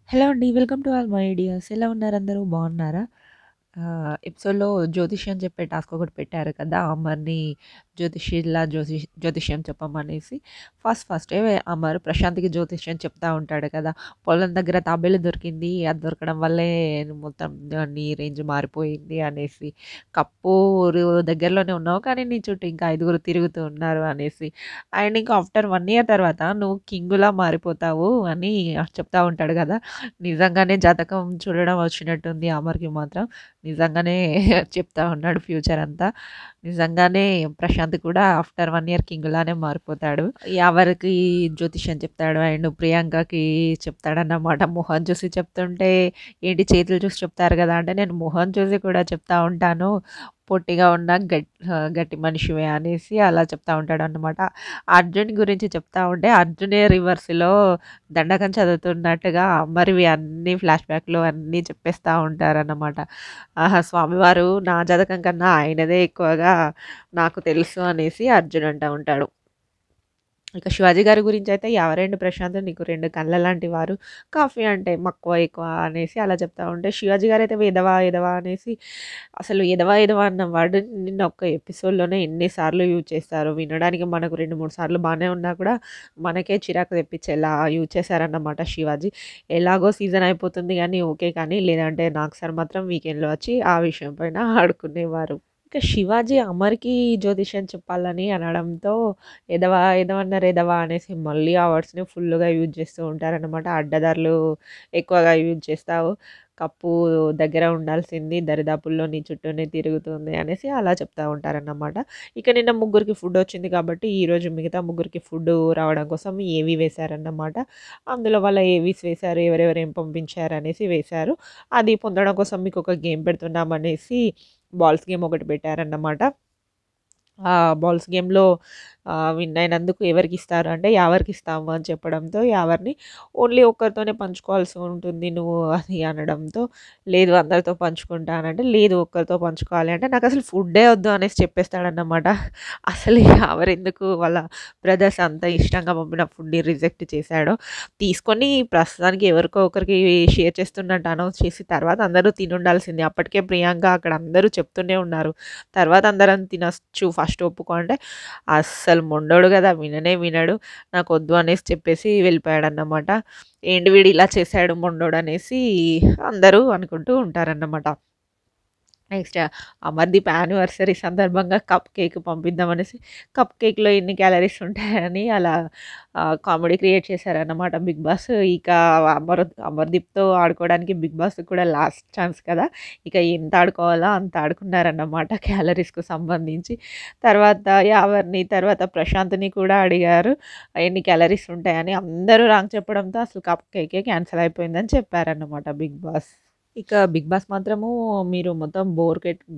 Hello అండి. Welcome to all my ideas. ఎలా ఉన్నారు అందరూ బాగున్నారా? ఎపిసోడ్‌లో జ్యోతిష్యం చెప్పే టాస్క్ ఒకటి పెట్టారు కదా! అమర్‌ని జ్యోతిష్యం చెప్పమనేసి. ఫస్టే అమర్ ప్రశాంత్‌కి జ్యోతిష్యం చెప్తా ఉంటాడు కదా! పొలం దగ్గర తాబేలు దొరికింది. అది దొరకడం వల్లే మొత్తం నీ రేంజ్ మారిపోయింది అనేసి. కప్పూరు దగ్గరలోనే ఉన్నావు కానీ నీ చుట్టూ ఇంకా ఐదుగురు తిరుగుతూ ఉన్నారు అనేసి. అండ్ ఇంకా ఆఫ్టర్ 1 ఇయర్ తర్వాత నువ్వు కింగ్‌లా మారిపోతావు అని చెప్తా ఉంటాడు కదా! నిజంగానే జాతకం చూడడం వచ్చినట్టుంది అమర్‌కి మాత్రం. నిజంగానే చెప్తా ఉన్నాడు ఫ్యూచర్ అంతా. నిజంగానే ప్రశాంత్ కూడా ఆఫ్టర్ 1 ఇయర్ కింగ్‌లానే మారిపోతాడు. ఎవరికి జ్యోతిష్యం చెప్తాడు అండ్ ప్రియాంకకి చెప్తాడన్నమాట. మొహం చూసి చెప్తుంటే, ఏంటి చేతులు చూసి చెప్తారు కదా! అంటే నేను మొహం చూసి కూడా చెప్తా ఉంటాను. పొట్టిగా ఉన్న గట్టి మనిషివే అనేసి అలా చెప్తా ఉంటాడన్నమాట. అర్జున్ గురించి చెప్తా ఉంటే అర్జునే రివర్స్‌లో దండకం చదువుతున్నట్టుగా అమర్‌వి అన్నీ ఫ్లాష్ బ్యాక్‌లో అన్నీ చెప్పేస్తా ఉంటారన్నమాట. ఆహా! స్వామివారు నా జాతకం కన్నా ఆయనదే ఎక్కువగా నాకు తెలుసు అనేసి అర్జున్ అంటా ఉంటాడు. ఇక శివాజీ గారి గురించయితే ఎవరండి ప్రశాంత్ నీకు 2 కళ్ళలాంటి వారు. కాఫీ అంటే మక్కువ ఎక్కువ అనేసి అలా చెప్తా ఉంటే, శివాజీ గారైతే ఎదవ ఎదవ అనేసి అసలు ఎదవ ఎదవ అన్న వర్డ్ నిన్న ఒక్క ఎపిసోడ్‌లోనే ఎన్ని సార్లు యూజ్ చేస్తారు. వినడానికి మనకు 2, 3 సార్లు బానే ఉన్నా కూడా మనకే చిరాకు తెప్పించేలా యూజ్ చేశారన్నమాట శివాజీ. ఎలాగో సీజన్ అయిపోతుంది గానీ ఓకే కానీ, లేదంటే నాకు సార్ మాత్రం వీకెండ్‌లో వచ్చి ఆ విషయం పైన ఆడుకునేవారు. ఇక శివాజీ అమర్‌కి జ్యోతిష్యం చెప్పాలని అనడంతో ఎదవన్నారు ఎదవ అనేసి మళ్ళీ ఆ వర్డ్స్‌ని ఫుల్లుగా యూజ్ చేస్తూ ఉంటారనమాట. అడ్డదారులు ఎక్కువగా యూజ్ చేస్తావు. కప్పు దగ్గర ఉండాల్సింది దరిదాపుల్లో నీ చుట్టూనే తిరుగుతుంది అనేసి అలా చెప్తా ఉంటారన్నమాట. ఇక నిన్న ముగ్గురికి ఫుడ్ వచ్చింది కాబట్టి ఈరోజు మిగతా ముగ్గురికి ఫుడ్డు రావడం కోసం ఏవి వేశారన్నమాట. అందులో వాళ్ళ ఏవీస్ వేశారు. ఎవరెవరు ఏం పంపించారు అనేసి వేశారు. అది పొందడం కోసం మీకొక గేమ్ పెడుతున్నామనేసి బాల్స్ గేమ్ ఒకటి పెట్టారన్నమాట. ఆ బాల్స్ గేమ్‌లో విన్ అయినందుకు ఎవరికిస్తారు అంటే, యావరికిస్తాము అని చెప్పడంతో, యావరిని ఓన్లీ ఒక్కరితోనే పంచుకోవాల్సి ఉంటుంది నువ్వు అది అనడంతో, లేదు అందరితో పంచుకుంటానంటే, లేదు ఒక్కరితో పంచుకోవాలి అంటే, నాకసలు ఫుడ్డే వద్దు అనేసి చెప్పేస్తాడన్నమాట. అసలు యావరెందుకు వాళ్ళ బ్రదర్స్ అంత ఇష్టంగా పంపిన ఫుడ్‌ని రిజెక్ట్ చేశాడో, తీసుకొని ప్రస్తుతానికి ఎవరికో ఒకరికి షేర్ చేస్తున్నట్టు అనౌన్స్ చేసి, తర్వాత అందరూ తినుండాల్సిందే. అప్పటికే ప్రియాంక అక్కడ అందరూ చెప్తూనే ఉన్నారు. తర్వాత అందరం తినొచ్చు ఫస్ట్ ఒప్పుకో అంటే, అస్సలు మొండోడు గదా! విననే వినడు. నాకొద్దు అనేసి చెప్పేసి వెళ్ళిపోయాడన్నమాట. ఏంటి వీడు ఇలా చేసాడు మొండోడనేసి అందరూ అనుకుంటూ ఉంటారన్నమాట. నెక్స్ట్ అమర్‌దీప్ యానివర్సరీ సందర్భంగా కప్ కేక్ పంపిద్దామనేసి, కప్ కేక్‌లో ఎన్ని క్యాలరీస్ ఉంటాయని అలా కామెడీ క్రియేట్ చేశారన్నమాట బిగ్ బాస్. ఇక అమర్‌దీప్‌తో ఆడుకోవడానికి బిగ్ బాస్‌కి కూడా లాస్ట్ ఛాన్స్ కదా! ఇక ఎంత ఆడుకోవాలో అంత ఆడుకున్నారన్నమాట క్యాలరీస్‌కు సంబంధించి. తర్వాత ప్రశాంత్‌ని కూడా అడిగారు ఎన్ని క్యాలరీస్ ఉంటాయని. అందరూ రాంగ్ చెప్పడంతో అసలు కప్ కేకే క్యాన్సల్ అయిపోయిందని చెప్పారన్నమాట బిగ్ బాస్. ఇక 'బిగ్ బాస్' మాత్రము మీరు మొత్తం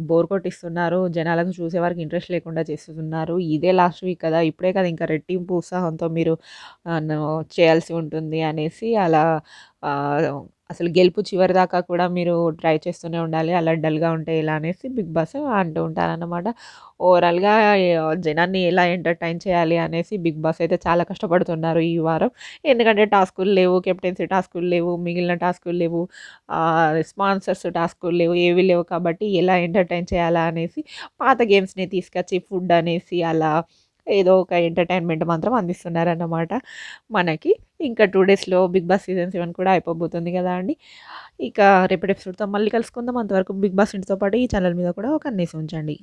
బోర్ కొట్టిస్తున్నారు. జనాలకు చూసేవారికి ఇంట్రెస్ట్ లేకుండా చేస్తున్నారు. ఇదే లాస్ట్ వీక్ కదా! ఇప్పుడే కదా ఇంకా రెట్టింపు ఉత్సాహంతో మీరు చేయాల్సి ఉంటుంది అనేసి అలా ఆహ్, అసలు గెలుపు చివరిదాకా కూడా మీరు ట్రై చేస్తూనే ఉండాలి. అలా డల్‌గా ఉంటే ఎలా అనేసి 'బిగ్ బాస్' అంటూ ఉంటారనమాట. ఓవరాల్‌గా జనాన్ని ఎలా ఎంటర్‌టైన్ చేయాలి అనేసి 'బిగ్ బాస్' అయితే చాలా కష్టపడుతున్నారు ఈ వారం. ఎందుకంటే టాస్కులు లేవు, కెప్టెన్సీ టాస్కులు లేవు, మిగిలిన టాస్కులు లేవు. స్పాన్సర్స్ టాస్కులు లేవు. ఏవి లేవు కాబట్టి ఎలా ఎంటర్‌టైన్ చేయాలా అనేసి పాత గేమ్స్‌ని తీసుకొచ్చి ఫుడ్ అనేసి అలా ఏదో ఒక ఎంటర్‌టైన్‌మెంట్ మాత్రం అందిస్తున్నారన్నమాట మనకి. ఇంకా 2 డేస్‌లో 'బిగ్ బాస్' సీజన్ 7 కూడా అయిపోబోతుంది కదా అండి. ఇక రేపటి ఎపిసోడ్‌తో మళ్ళీ కలుసుకుందాం. అంతవరకు 'బిగ్ బాస్' ఇంటితో పాటు ఈ ఛానల్ మీద కూడా ఒక కన్నేసి ఉంచండి.